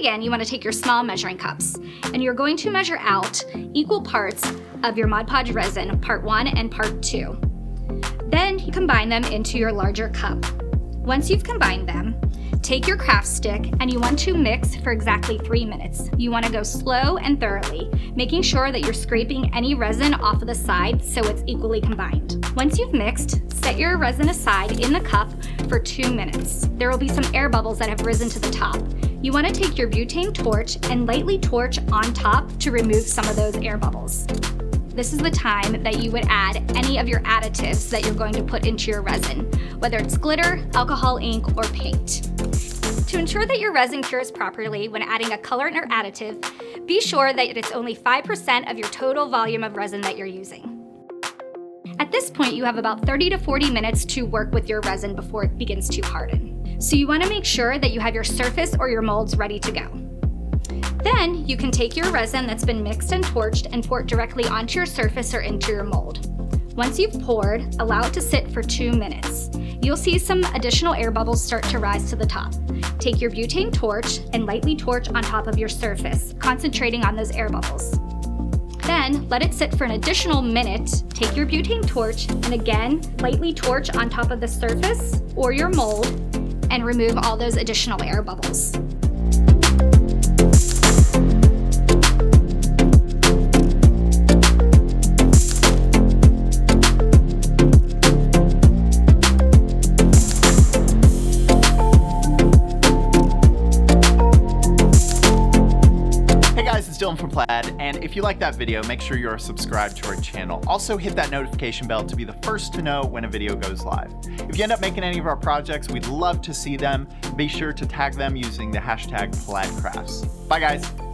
begin, you want to take your small measuring cups and you're going to measure out equal parts of your Mod Podge resin, part 1 and part 2. Then you combine them into your larger cup. Once you've combined them, take your craft stick and you want to mix for exactly 3 minutes. You want to go slow and thoroughly, making sure that you're scraping any resin off of the side so it's equally combined. Once you've mixed, set your resin aside in the cup for 2 minutes. There will be some air bubbles that have risen to the top. You want to take your butane torch and lightly torch on top to remove some of those air bubbles. This is the time that you would add any of your additives that you're going to put into your resin, whether it's glitter, alcohol ink, or paint. To ensure that your resin cures properly when adding a colorant or additive, be sure that it's only 5% of your total volume of resin that you're using. At this point, you have about 30 to 40 minutes to work with your resin before it begins to harden. So you want to make sure that you have your surface or your molds ready to go. Then you can take your resin that's been mixed and torched and pour it directly onto your surface or into your mold. Once you've poured, allow it to sit for 2 minutes. You'll see some additional air bubbles start to rise to the top. Take your butane torch and lightly torch on top of your surface, concentrating on those air bubbles. Then let it sit for an additional minute. Take your butane torch and again, lightly torch on top of the surface or your mold and remove all those additional air bubbles. It's Dylan from Plaid, and if you like that video, make sure you're subscribed to our channel. Also hit that notification bell to be the first to know when a video goes live. If you end up making any of our projects, we'd love to see them. Be sure to tag them using the hashtag PlaidCrafts. Bye guys.